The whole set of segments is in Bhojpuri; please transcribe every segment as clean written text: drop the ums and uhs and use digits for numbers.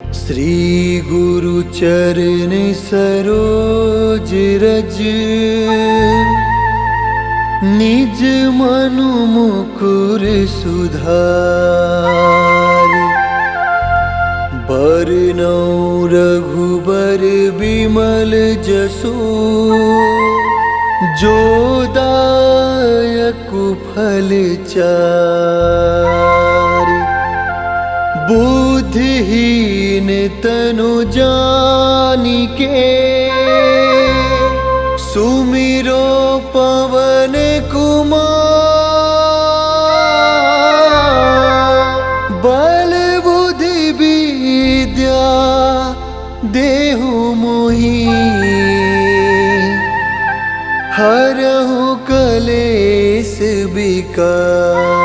श्री गुरु चरण सरोज रज, निज मनु मुकुर सुधार। बरनौ रघुबर बिमल जसु, जो दायक फल चार। बुद्धिहीन तनु जानिके, सुमिरो पवन कुमार। बल बुद्धि विद्या देहु मोहि, हरहु कलेश विकार।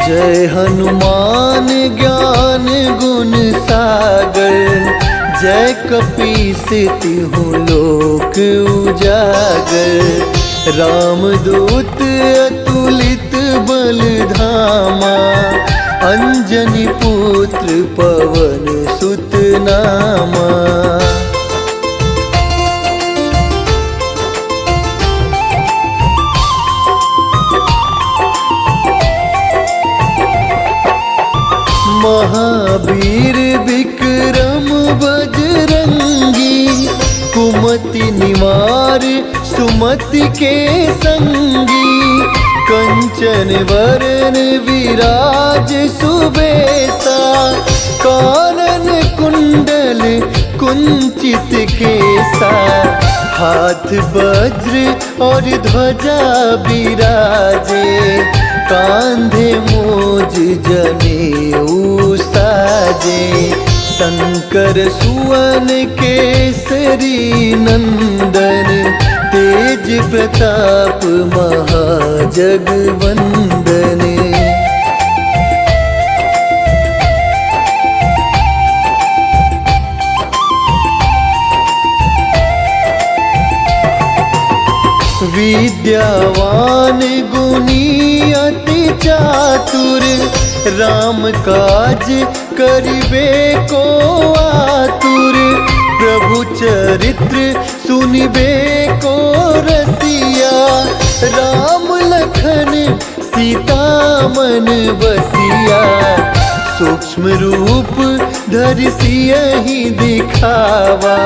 जय हनुमान ज्ञान गुण सागर, जय कपीस तिहु लोक उजागर। रामदूत अतुलित बल धामा, अंजनी पुत्र पवन सुत नामा। महावीर विक्रम बजरंगी, कुमति निवार सुमति के संगी। कंचन वरन विराज सुबेसा, कानन कुंडल कुंचित केसा। हाथ वज्र और ध्वजा बिराजे, कांधे मूज जनेऊ साजे। शंकर सुवन केसरी नंदन, तेज प्रताप महाजगवंदन। विद्यावान गुणी अति चातुर, राम काज करिबे को आतुर। प्रभु चरित्र सुनिबे को रसिया, राम लखन सीता मन बसिया। सूक्ष्म रूप धरि सियहि दिखावा,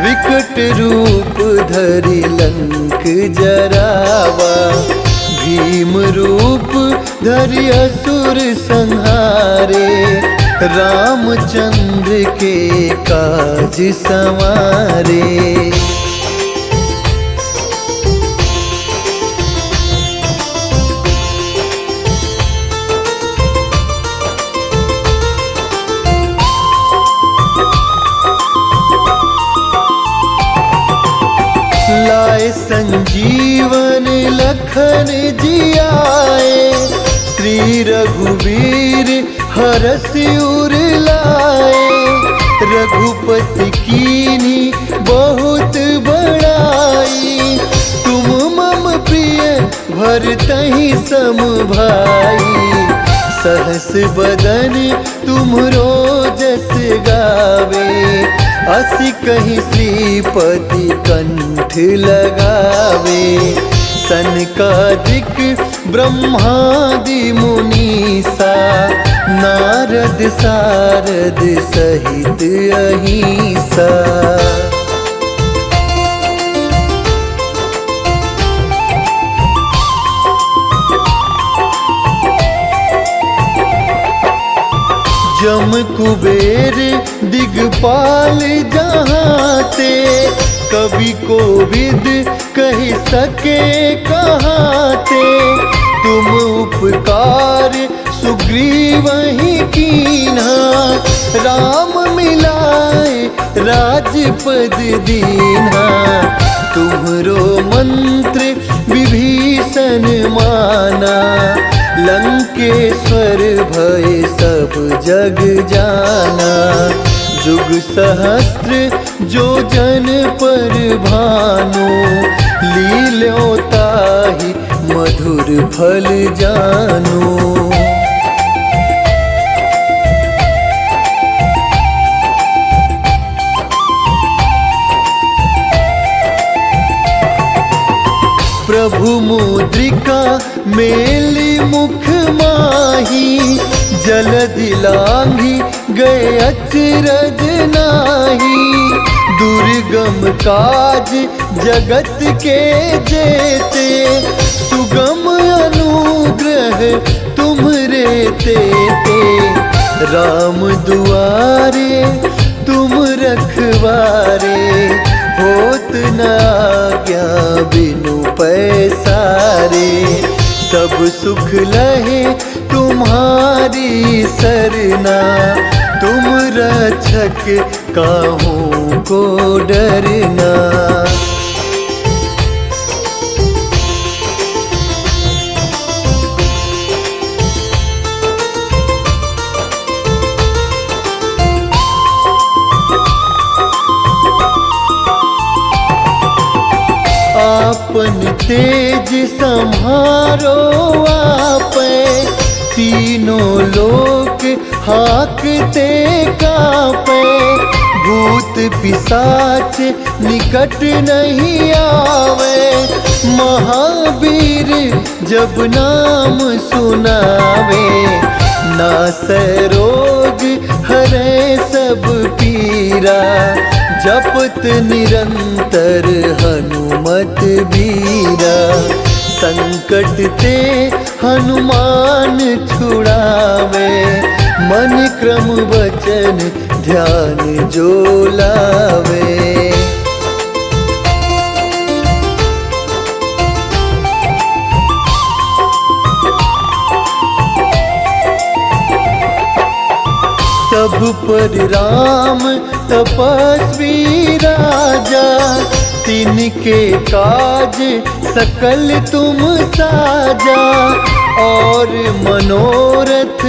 विकट रूप धरि लंक जरावा। भीम रूप धरि असुर संहारे, रामचंद्र के काज संवारे। लाए संजीवन लखन जियाए, श्री रघुवीर हरषि उर लाए। रघुपति कीन्ही बहुत बड़ाई, तुम मम प्रिय भरतहि सम भाई। सहस बदन तुमरो जस गावे, असि कहीं श्रीपति कंठ लगावे। सनकादिक ब्रह्मादि मुनीसा, नारद सारद सहित अहिंसा। जम कुबेर दिगपाल जहाते, कवि कोविद कह सके कहाते। तुम उपकार सुग्रीवहि कीन्हा, राम मिलाए राजपद दीन्हा। तुम्हरो मंत्र विभीषण माना, लंकेश्वर भय सब जग जाना। जुग सहस्त्र जो जन पर भानु, लील्यों ताहि मधुर फल जानु। प्रभु मुद्रिका मेली मुख माही, जलधि लांघी गए अचरज नाही। दुर्गम काज जगत के जेते, सुगम अनुग्रह तुम्हरे तेते। राम दुआरे तुम रखवारे, होत न आज्ञा बिनु पैसारे। सब सुख लहे तुम्हारी सरना, तुम रक्षक काहू को डरना। आपन तेज सम्हारो आपे, तीनों लोक हाकते कापे। भूत पिशाच निकट नहीं आवे, महावीर जब नाम सुनावे। नासै रोग हरै सब पीरा, जपत निरंतर हनुमत बीरा। संकट ते हनुमान छुड़ावे, मन क्रम वचन ध्यान जो लावे। सब पर राम तपस्वी राजा, तिनके काज सकल तुम साजा। और मनोरथ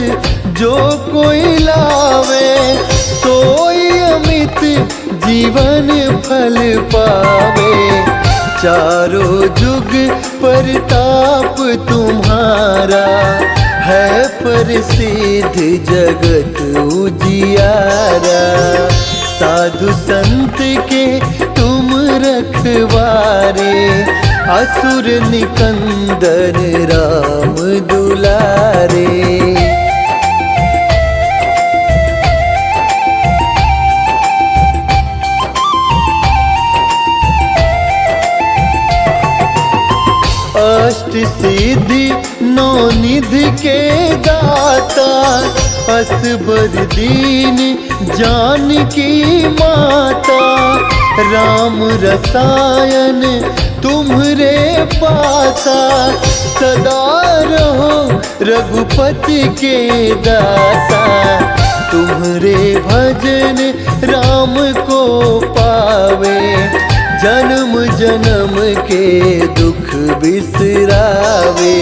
जो कोई लावे, सोई अमित जीवन फल पावे। चारों जुग परताप तुम्हारा, है प्रसिद्ध जगत उजियारा। साधु संत के तुम रखवारे, असुर निकंदन राम दुलारे। अष्ट सिद्धि नौ निधि के दाता, असबर दीन जानकी माता। राम रसायन तुम्हरे पासा, सदा रहो रघुपति के दासा। तुम्हरे भजन राम को पावे, जन्म जन्म के दुख बिसरावे।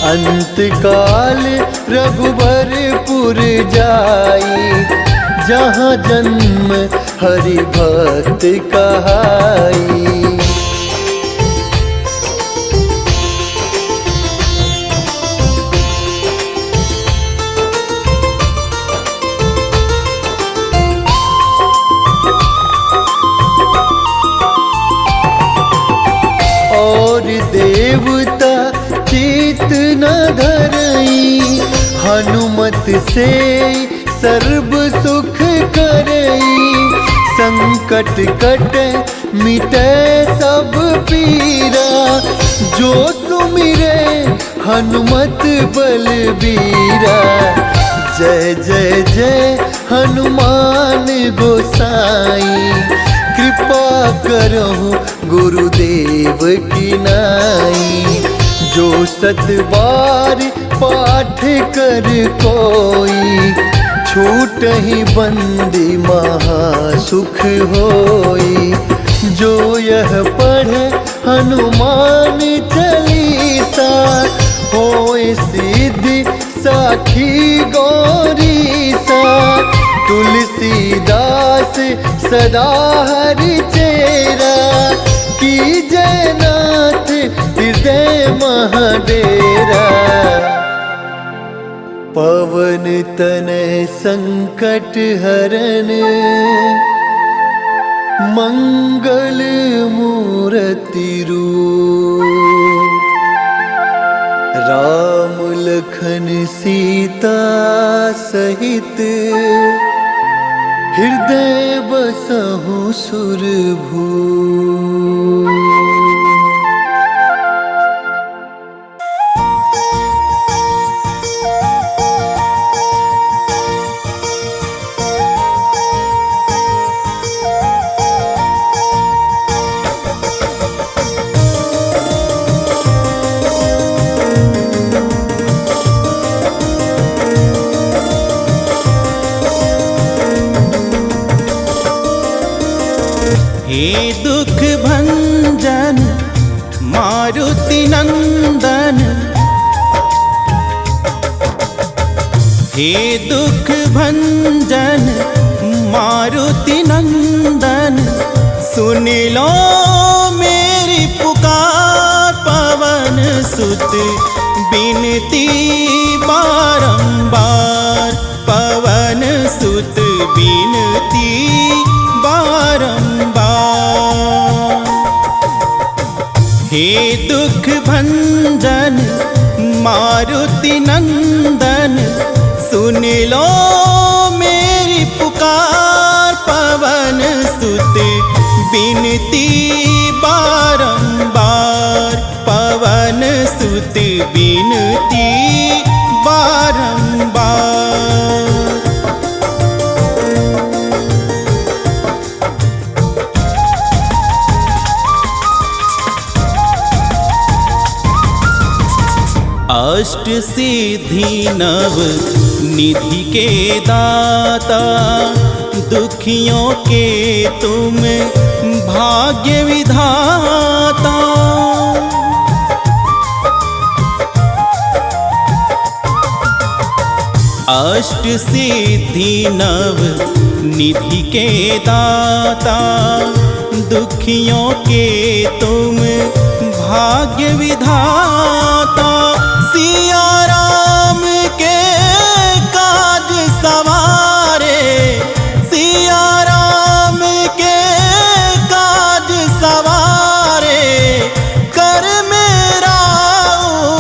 अंत काल रघुबरपुर जाई, जहाँ जन्म हरि भक्त कहाई। देवता चित न धरई, हनुमत से सर्व सुख करई। संकट कटे मिटे सब पीरा, जो सुमिरे हनुमत बलबीरा। जय जय जय हनुमान गोसाई, कृपा करहु गुरुदेव की नाई। जो सत बार पाठ कर कोई, छूट ही बंदी महासुख होई। जो यह पढ़े हनुमान सा होए सिद्धि साखी गौरी सा। तुलसीदास सदा हरि चेरा की जयनाथ हृदय महाडेरा। पवन तनय संकट हरन मंगल मूर्ति रूप। राम लखन सीता सहित हृदय बसहु सुरभूप। हे दुख भंजन मारुति नंदन, हे दुख भंजन मारुति नंदन। सुन लो मेरी पुकार पवन सुत बिनती बारंबार। पवन सुत बिनती बारंबार। हे दुख भंजन मारुति नंदन, सुन लो मेरी पुकार पवन सुत बिनती बारंबार। पवन सुत बिनती बारंबार। अष्ट सिद्धि नव निधि के दाता, दुखियों के तुम भाग्य विधाता। अष्ट सिद्धि नव निधि के दाता, दुखियों के तुम भाग्य विधाता। सिया राम के काज सवारे, सिया राम के काज सवारे। कर मेरा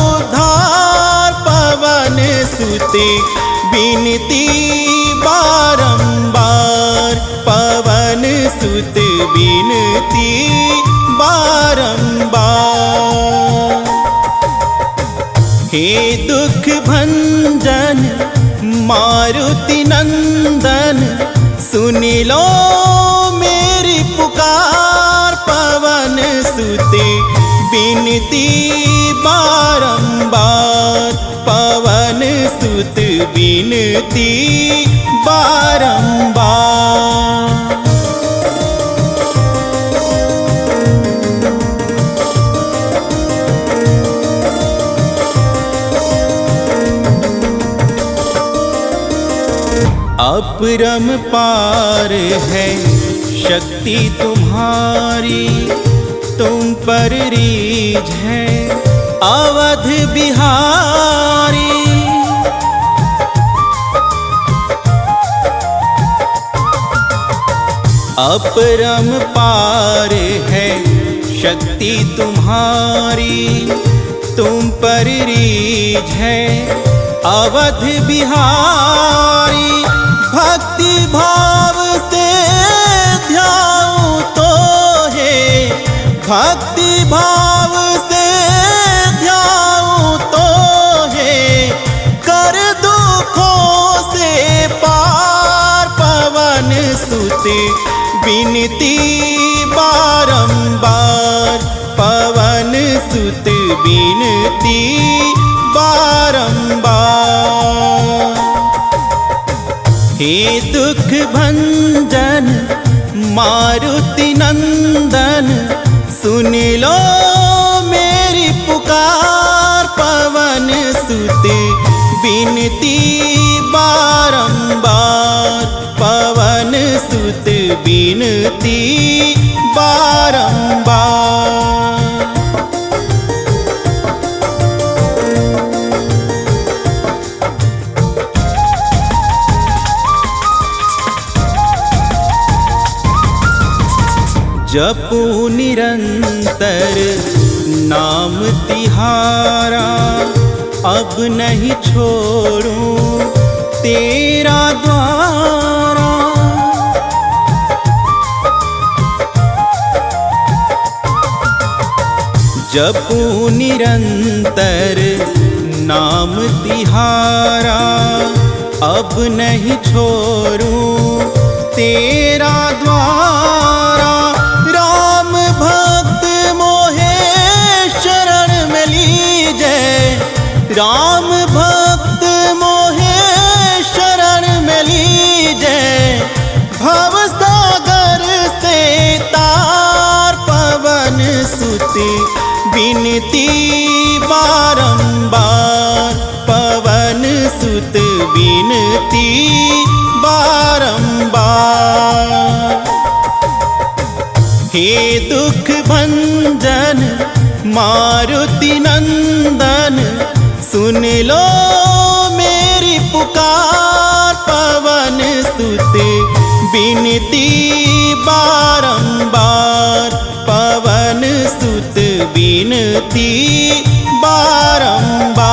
उद्धार पवन सुत बिनती बारंबार। पवन सुत बिनती बारंबार। हे दुख भंजन मारुति नंदन, सुन लो मेरी पुकार पवन सुत बिनती बारंबार। पवन सुत बिनती बारंबार। अपरम पार है शक्ति तुम्हारी, तुम पर रीझ है अवध बिहारी। अपरम पार है शक्ति तुम्हारी, तुम पर रीझ है अवध बिहारी। भक्ति भाव से ध्याऊं तो है, भक्ति भाव से ध्याऊं तो है। कर दुखों से पार पवन सुत बिनती बारंबार। पवन सुत बिनती बारंबार। हे दुख भंजन मारुति नंदन, सुन लो मेरी पुकार सुत बिनती बारंबार, पवन सुत बिनती बारंबार। जपू निरंतर नाम तिहारा, अब नहीं छोड़ूं तेरा द्वारा। जपू निरंतर नाम तिहारा, अब नहीं छोड़ूं तेरा द्वारा। राम भक्त मोहे शरण में लीजे, राम भक्त मोहे शरण में लीजे। भव सागर से तार, पवन सुत बिनती बारंबार, पवन सुत बिनती बारंबार। हे दुख भंजन मारुति नंदन, सुन लो मेरी पुकार। पवन सुत बिनती बारंबार, पवन सुत बिनती बारंबार।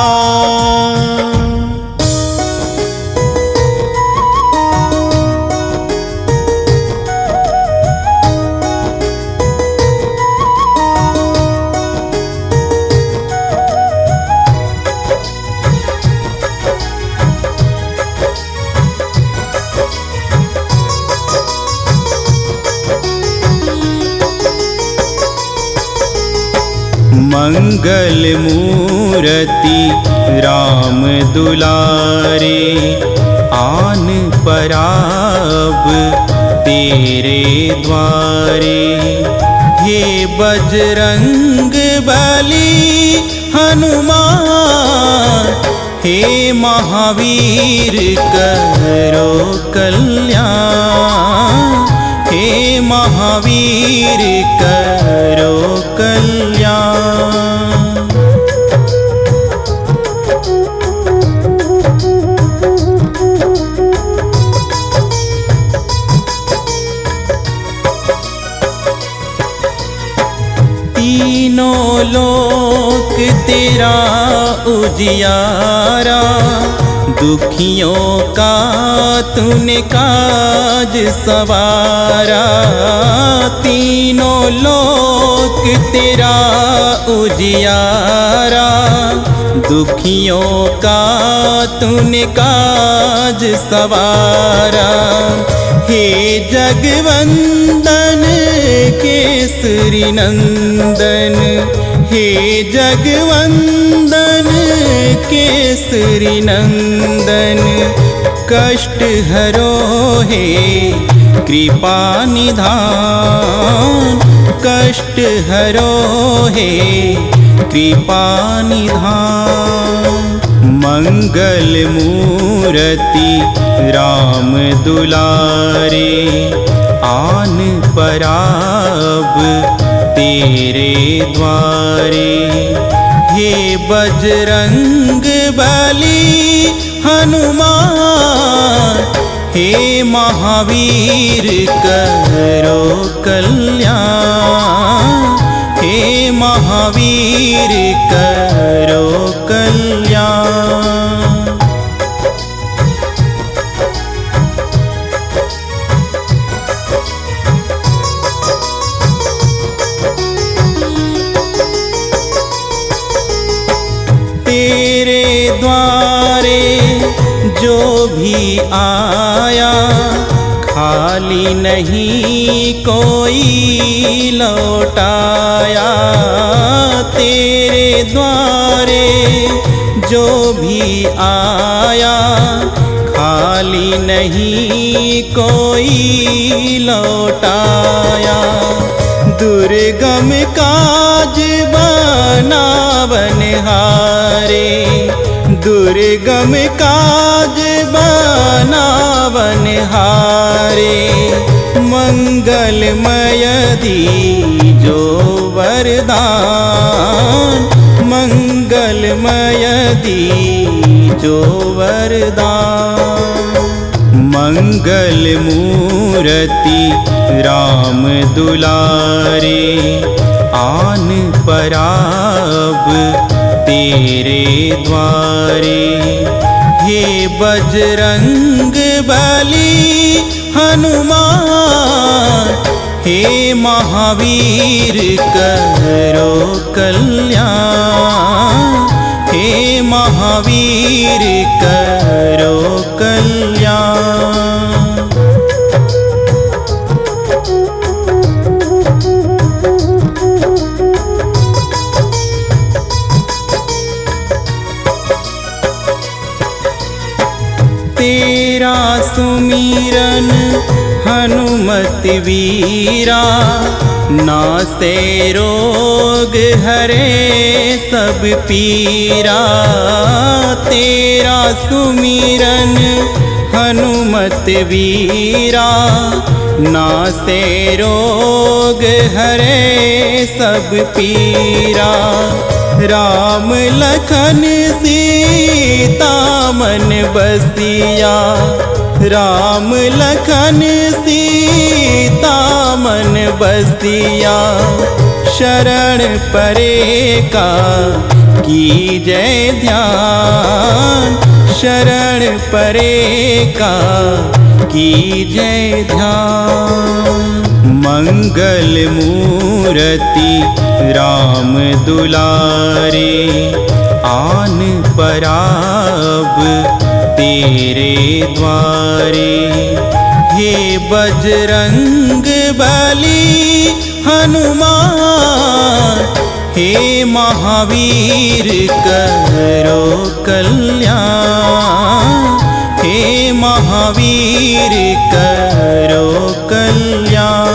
मंगल मूरति राम दुलारे, आन पराब तेरे द्वारे। हे बजरंग बली हनुमान, हे महावीर करो कल्याण। हे महावीर करो कल्याण। तीनों लोक तेरा उजियारा, दुखियों का तूने काज सवारा। तीनों लोक तेरा उजियारा, दुखियों का तूने काज सवारा। हे जगवंदन केसरी नंदन, हे जगवंदन केसरी नंदन। कष्ट हरो हे कृपा निधान, कष्ट हरो हे कृपा निधान। मंगल मूरति राम दुलारे, आन पराब तेरे द्वारे। हे बजरंग बली हनुमान, हे महावीर करो कल्याण। हे महावीर करो कल्याण। तेरे द्वारे जो भी आया, खाली नहीं कोई लौटाया। तेरे द्वारे जो भी आया, खाली नहीं कोई लौटाया। दुर्गम काज बनावनहारे, दुर्गम काज बनावन हारे, मंगलमय दीजो वरदान, मंगलमय दीजो वरदान। मंगल मूर्ति राम दुलारे, आन पराब तेरे द्वारे। हे बजरंग बली हनुमान, हे महावीर करो कल्याण, हे महावीर करो कल्याण। तेरा सुमिरन हनुमत वीरा, नासे रोग हरे सब पीरा। तेरा सुमिरन हनुमत वीरा, नासे रोग हरे सब पीरा। राम लखन सीता मन बसिया, राम लखन सीता मन बसिया। शरण परे का कीजय ध्यान, शरण परे का कीजय ध्यान। मंगल मूर्ति राम दुलारे, आन पराब तेरे द्वारे। हे बजरंग बली हनुमान, हे महावीर करो कल्याण, हे महावीर करो कल्याण।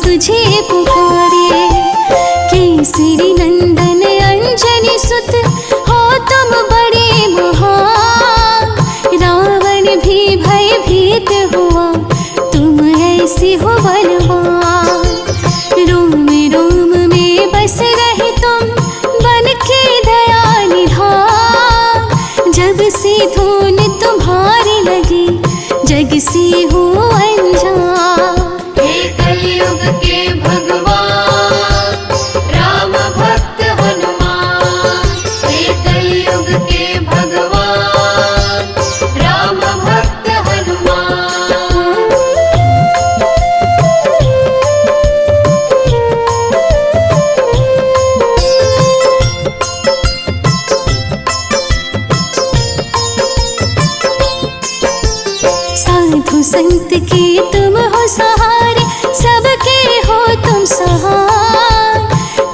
तुझे पुकारे, केसरी नंदन अंजनी सुत हो तुम बड़े महान। रावण भी भयभीत हुआ, तुम ऐसे हो बलवान। रोम रोम में बस रहे तुम, बन के दया निधान। जब से धूल तुम्हारी लगी, जग से हो अनजान। कलयुग के भगवान राम भक्त हनुमान, हे कलयुग के भगवान राम भक्त हनुमान। साधु संत के तुम हो सहारे, सबके हो तुम सहाय।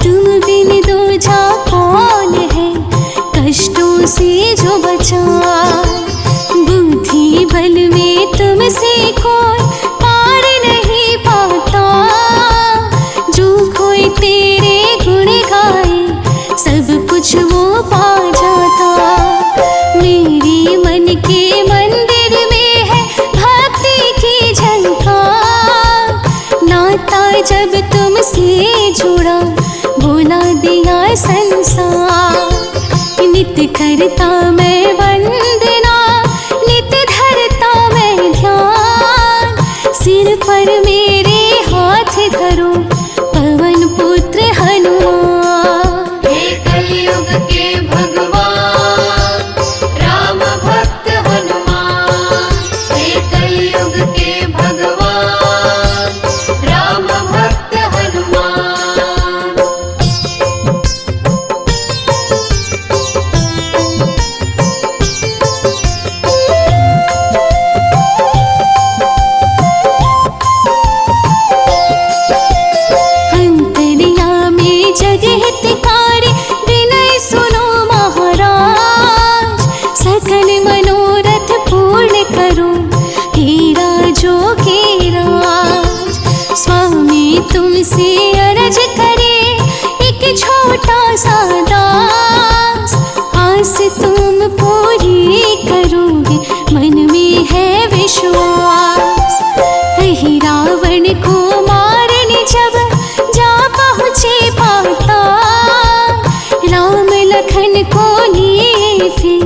तुम बिन दूजा कौन है, कष्टों से जो बचाए। बुद्धि बल में तुमसे कोई पार नहीं पाता, जो कोई तेरे गुण गाए सब कुछ वो पा जाता। मेरी मन के मंदिर में है भक्ति की झलकार, नाता जब तुमसे जुड़ा बोला दिया संसार। नित करता मैं वंदना, नित धरता मैं ध्यान। सिर पर मेरे हाथ धरो पवन पुत्र हनुमान। हे कलयुग के भगवान राम भक्त हनुमान, हे कलयुग के भगवान राम फिर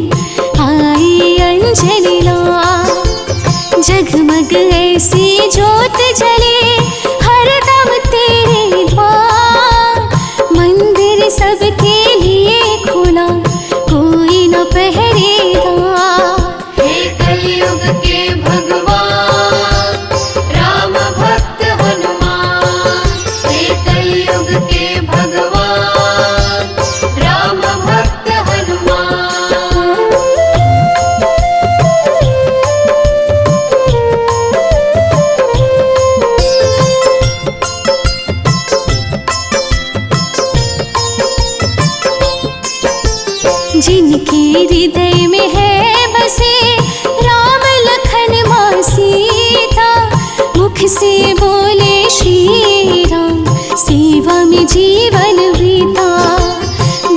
आई अंजनी लाल। जगमग ऐसी जोत जले हरदम तेरे द्वार, मंदिर सबके लिए खुला कोई न पहरेदार। हे कलयुग के भगवान राम भक्त हनुमान, हे कलयुग के भगवान राम भक्त हनुमान। जिनके हृदय में है बसे राम लखन मां सीता, मुख से बोले श्री राम सेवा में जीवन बीता।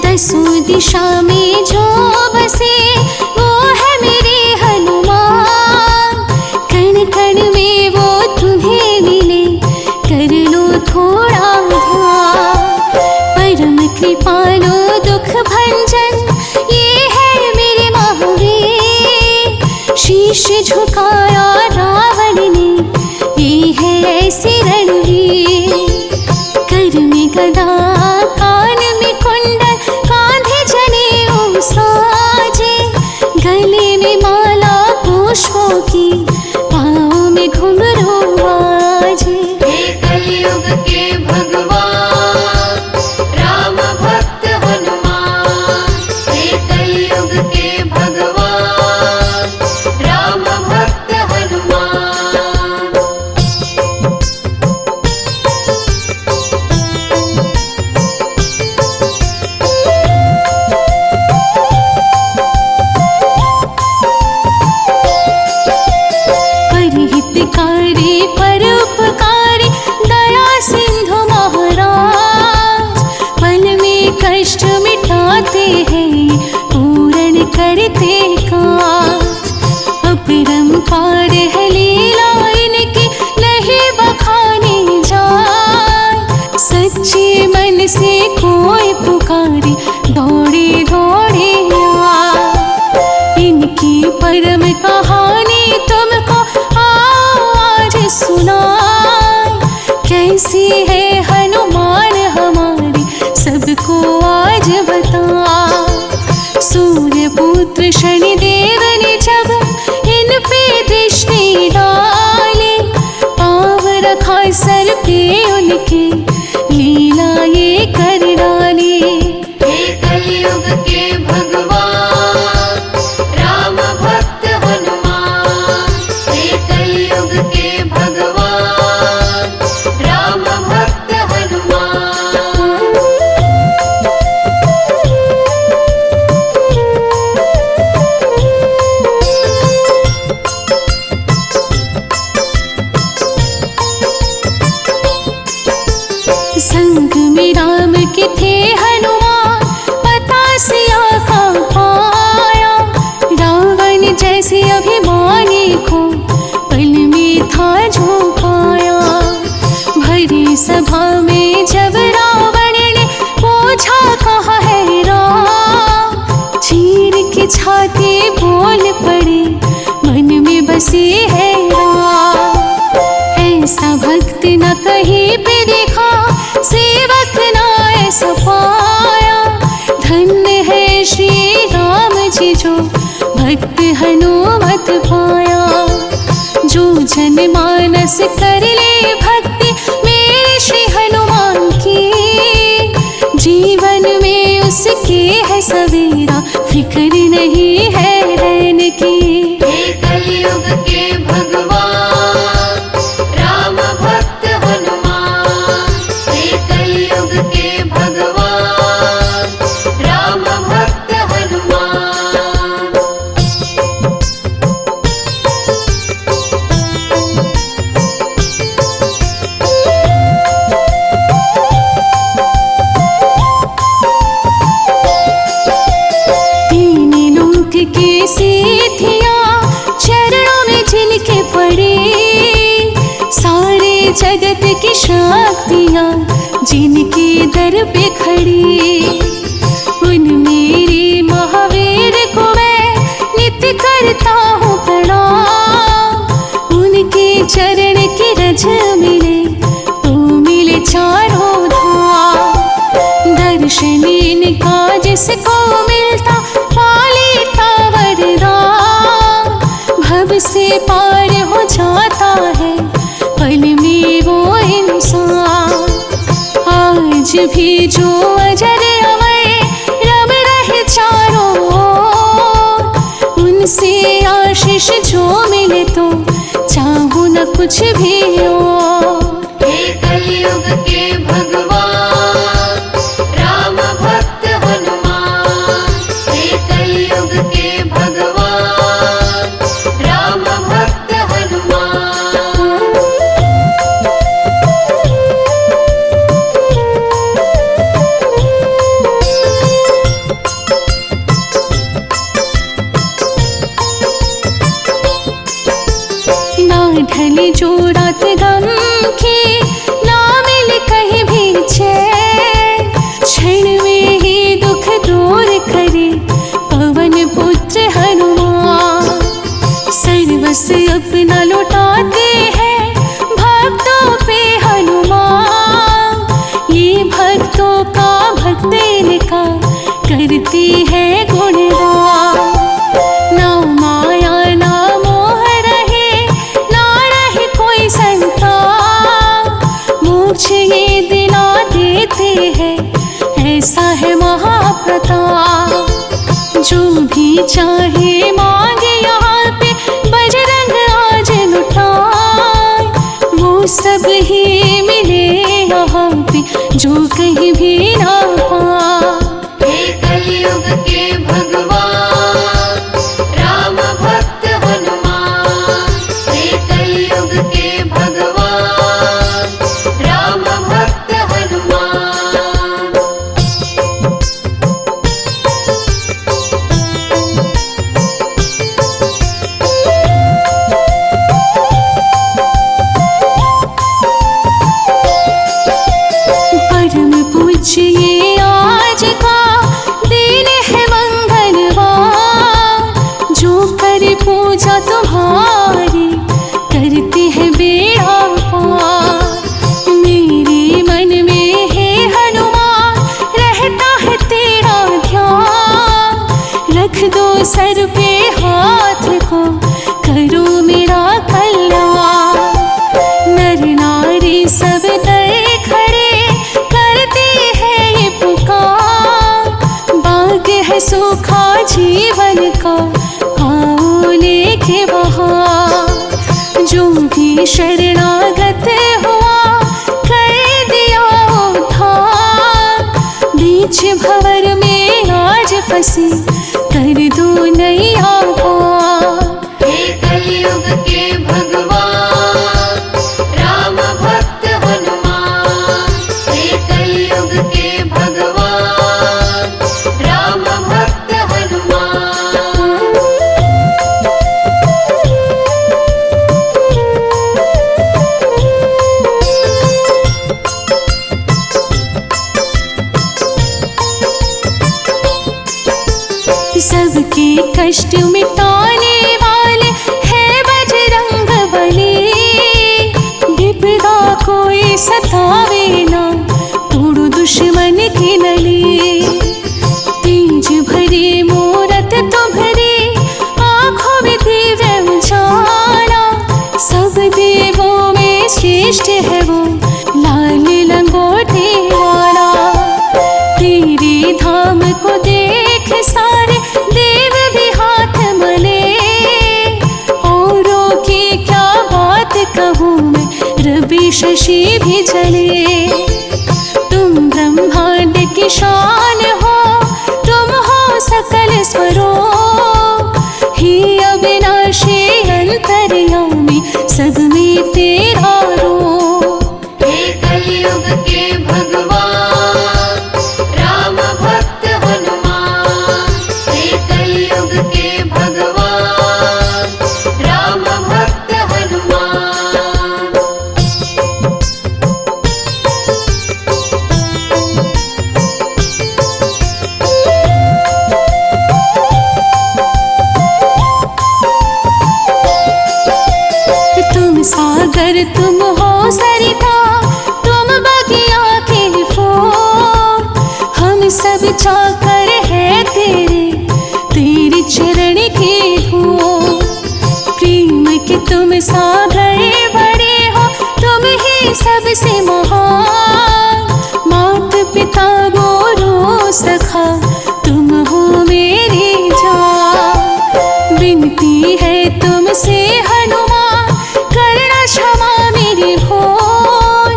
दसों दिशा में जो बसे वो है मेरे हनुमान, कण कण में वो तुम्हें मिले कर लो थोड़ा ध्यान। परम कृपालो दुख भंजन ये है मेरे महावीर, शीश झुकाया रावण ने ये है ऐसे रणवीर। कर में गदा कान में कुंडल कांधे जनेऊ साजे, गले में माला पुष्पों की पाँव में घुंघरू बाजे। हे कलयुग के भगवान राम भक्त हनुमान, हे कलयुग के भगवान राम भक्त हनुमान। परहितकारी परोपकारी दया सिंधु महाराज, पल में कष्ट मिटाते हैं पूर्ण करते काज। अपरंपार है लीला इनकी नहीं बखाने जाए, सच्चे मन से कोई पुकारे दौड़े दौड़े आए। इनकी परम कहानी तुमको आज सुनाए, कैसी है हनुमान हमारी सबको आज बता। सूर्य पुत्र शनिदेव ने जब इन पे दृष्टि डाली, पाँव रखा सर पे उनके लीला ये कर डाली। हे कलयुग के भगवान राम भक्त हनुमान, हे कलयुग के भगवान राम भक्त हनुमान। संग में राम के थे हनुमान, पता सिया का पाया। रावण जैसे अभिमानी को पल में था झोंकाया। भरी सभा में जब रावण ने पूछा कहा है राम, चीर के छाती बोल पड़े मन में बसे है राम। ऐसा भक्त न कहीं पे देखा, सेवक ना ऐसा पाया। धन्य है श्री राम जी जो भक्त हनुमत पाया। जो जन मानस कर ले भक्ति मेरे श्री हनुमान की, जीवन में उसके है सवेरा फिक्र नहीं है रहने की। हे कलयुग के भगवान राम भक्त हनुमान, हे कलयुग के भगवान राम भक्त हनुमान। तीन लोक के सिद्धियाँ चरणों में जिनके पड़े, सारे जगत की शक्तियाँ जिनके दर पे खड़ी। उन मेरे महावीर करता हूँ प्रणाम। उनके चरण की रज मिले तो मिले चारों धाम। दर्शन इनका जिसको मिलता पा लेता वरदान। भव से पार हो जाता है पल में वो इंसान। आज भी जो अजर अमर रम रहे चारों ओर, उनसे आशीष जो मिले तो चाहूँ न कुछ भी और। हे कलयुग के भगवान राम भक्त हनुमान। हे कलयुग के भगवान राम भक्त हनुमान। ना ढले जो रात गम की, ना मिले कहीं भी चैन। क्षण में ही दुख दूर करे पवन पुत्र हनुमान। सर्वस अपना लुटाते हैं भक्तों पे हनुमान। ये भक्तों का भक्त इनका करती है गुणगान। ना माया ना मोह रहे, ना रहे कोई संताप। मोक्ष ये दिला देते हैं, ऐसा है महाप्रताप। जो भी चाहे मांगे यहाँ पे बजरंग आज लुटाए। वो सब ही मिले यहाँ पे जो कहीं भी ना पाए। हे कलयुग के भगवान राम भक्त हनुमान। हे कलयुग के भगवान राम भक्त हनुमान। परम पूज्य ये आज का दिन है मंगलवार। जो करे पूजा तुम्हारी करते हैं बेड़ा पार। मेरे मन में है हनुमान रहता है तेरा ध्यान। रख दो सर पे हाथ को करो मेरा कल्याण। नर नारी सब दर खड़े करते हैं ये पुकार। बाग है सूखा जीवन का आओ लेके बहार। जो भी शरणागत हुआ कर दिया उद्धार। बीच भंवर में आज फंसी कर दो नैया पार। हे कलयुग के भगवान राम भक्त हनुमान। हे कलयुग के भगवान राम भक्त हनुमान। सबके कष्ट मिटाने वाले हैं बजरंग बली। विपदा कोई सतावे ना, तोड़ो दुश्मन की नली। तेज भरे मूरत तुम्हारी आँखों में दिव्य उजाला। सब देवों में श्रेष्ठ है वो लाल लंगोटे वाला। तेरे धाम को देख सारे देव भी हाथ मले। औरों की क्या बात कहूँ मैं, रवि शशि भी जले। तुम ब्रह्मांड की शान हो, तुम हो सकल स्वरूप। ही अविनाशी अंतर्यामी सब में तेरा रूप। हे कलयुग के भगवान राम भक्त हनुमान। हे कलयुग के भगवान राम भक्त हनुमान। चाकर है तेरे चरण की धूल। प्रेम के तुम सागर बड़े हो, तुम ही सबसे महान। मात पिता गुरु सखा, तुम हो मेरी जान। विनती है तुमसे हनुमान, करना क्षमा मेरी भूल।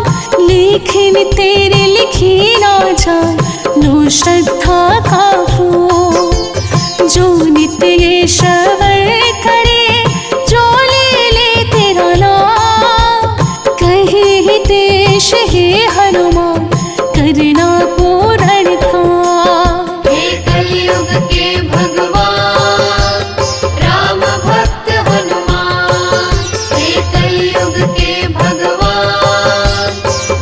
लेखन तेरे लिखी ना जाए, लो श्रद्धा का फूल। जो नित्य ये श्रवण करे, जो ले तेरा नाम। कहे हितेश हे हनुमान, करना पूर्ण काम। हे कलयुग के भगवान राम भक्त हनुमान। हे कलयुग के भगवान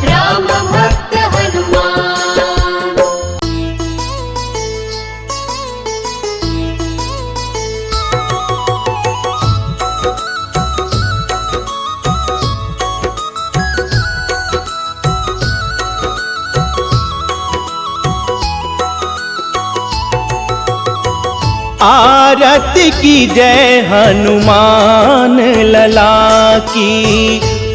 राम भक्त हनुमान। आरती की जय हनुमान लला की।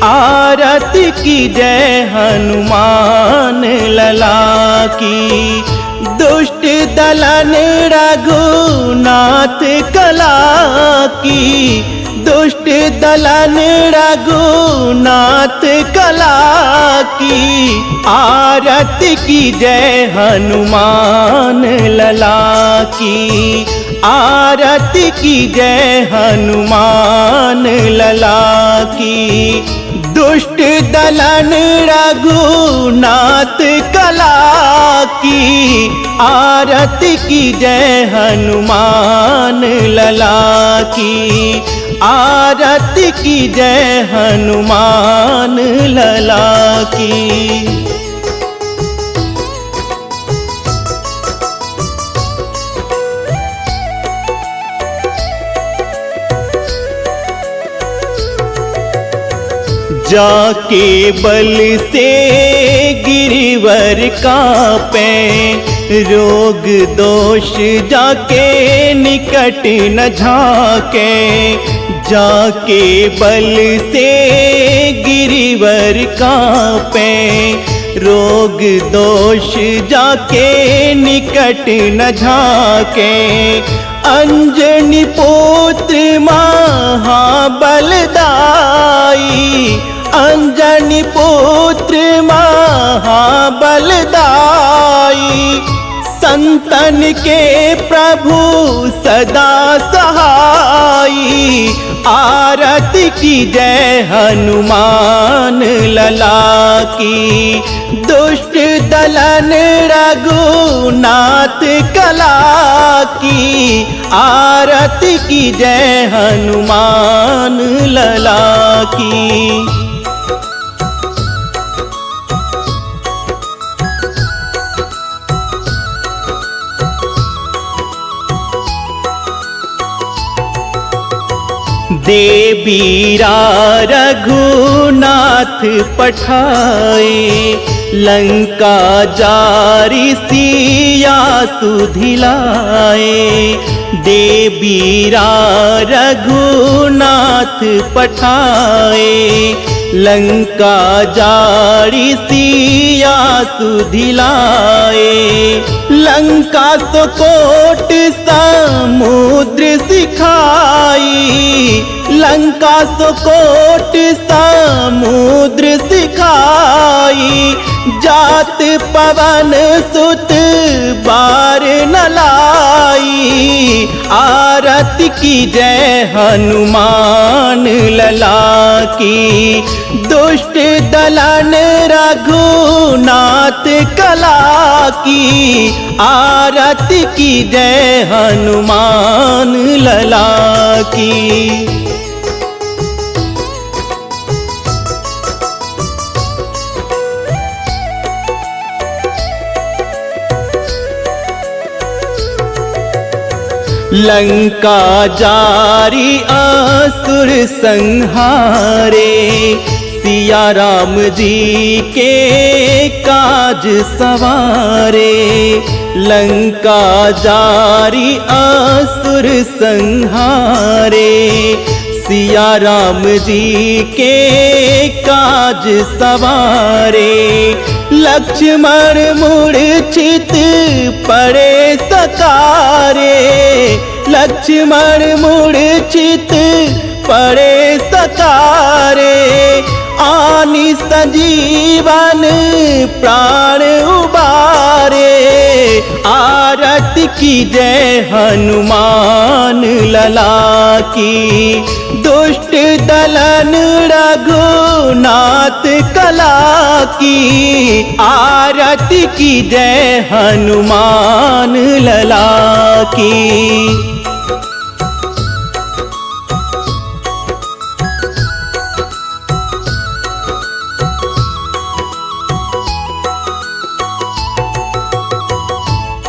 आरती की जय हनुमान लला की। दुष्ट दलन रघुनाथ कला की। दुष्ट दलन रघुनाथ कला की। आरती की जय हनुमान लला की। आरती की जय हनुमान लला की। दुष्ट दलन रघुनाथ कला की। आरती की जय हनुमान लला की। आरती की जय हनुमान लला की। जाके बल से गिरिवर कांपे। रोग दोष जाके निकट न झाके। जाके बल से गिरिवर कांपे। रोग दोष जाके निकट न झाके। अंजनी पुत्र महाबलदाई। अंजनी पुत्र महाबलदाई। संतन के प्रभु सदा सहाई। आरती की जय हनुमान लला की। दुष्ट दलन रघुनाथ कला की। आरती की जय हनुमान लला की। देवीरा रघुनाथ पठाए। लंका जारी सिया सुधिलाए। देवीरा रघुनाथ पठाए। लंका जारी सिया सुधिलाए। लंका सुकोट समुद्र सिखाई। लंका सुकोट समुद्र सिखाई। जात पवन सुत बार न लाई। आरती की जय हनुमान लला की। दुष्ट दलन रघुनाथ कला की। आरती की जय हनुमान लला की। लंका जारी असुर संहारे। सिया राम जी के काज सवारे। लंका जारी असुर संहारे। सिया राम जी के काज सवारे। लक्ष्मण मूर्छित पड़े सकारे। लक्ष्मण मूर्छित पड़े सकारे। आनि संजीवन प्राण उबारे। आरती की जय हनुमान लला की। दुष्ट दलन रघुनाथ कला की। आरती की जय हनुमान लला की।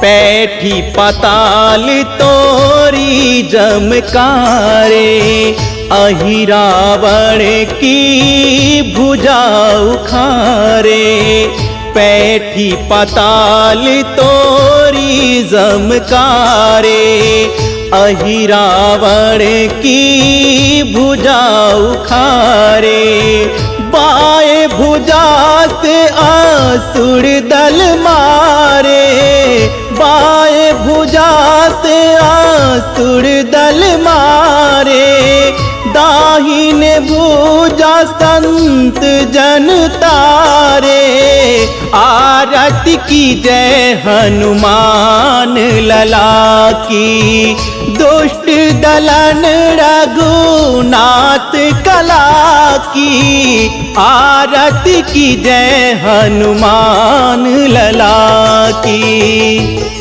पैठी पाताल तोरी जमकारे। अहि रावण की भुजा उखारे। पैठी पाताल तोरी जमकारे। अहि रावण की भुजा उखारे। बाएं भुजा से असुर दल मारे। बाएं भुजा से असुर दल मारे। दाहिने भुजा संत जन तारे। आरती की जय हनुमान लला की। दुष्ट दलन रघुनाथ कला की। आरती की जय हनुमान लला की।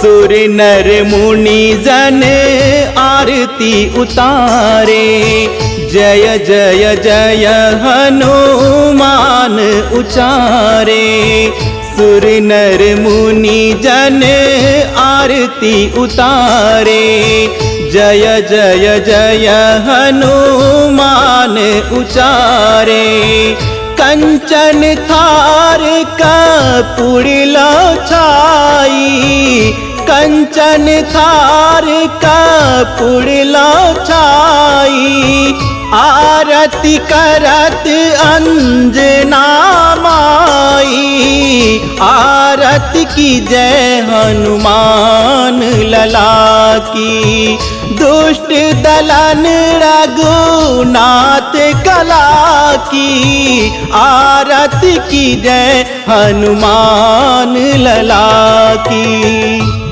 सुर नर मुनि जन आरती उतारे। जय जय जय हनुमान उचारे। सुर नर मुनि जन आरती उतारे। जय जय जय हनुमान उचारे। कंचन थार कपूर छाई। कंचन थार कपूर छाई। आरती करत अंजना माई। आरती की जय हनुमान लला की। दुष्ट दलन रघुनाथ कला की। आरती की जय हनुमान लला की।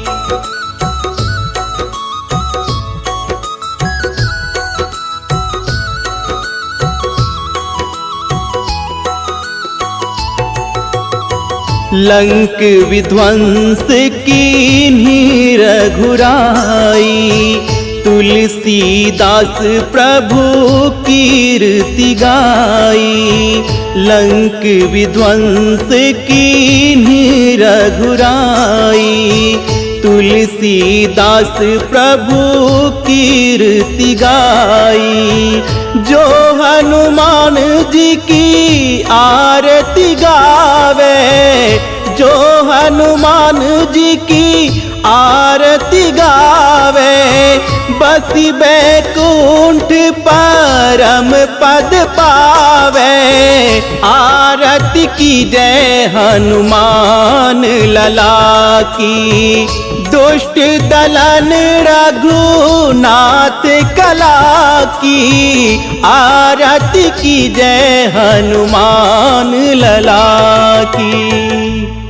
लंक विध्वंस कीन्ही रघुराई। तुलसीदास प्रभु कीर्ति गाई। लंक विध्वंस कीन्ही रघुराई। तुलसीदास प्रभु कीर्ति गाई। जो हनुमान जी की आरती गावे। जो हनुमान जी की आरती गावे। बसी बैकुंठ परम पद पावे। आरती की जय हनुमान लला की। दुष्ट दलन रघुनाथ कला की। आरती की जय हनुमान लला की।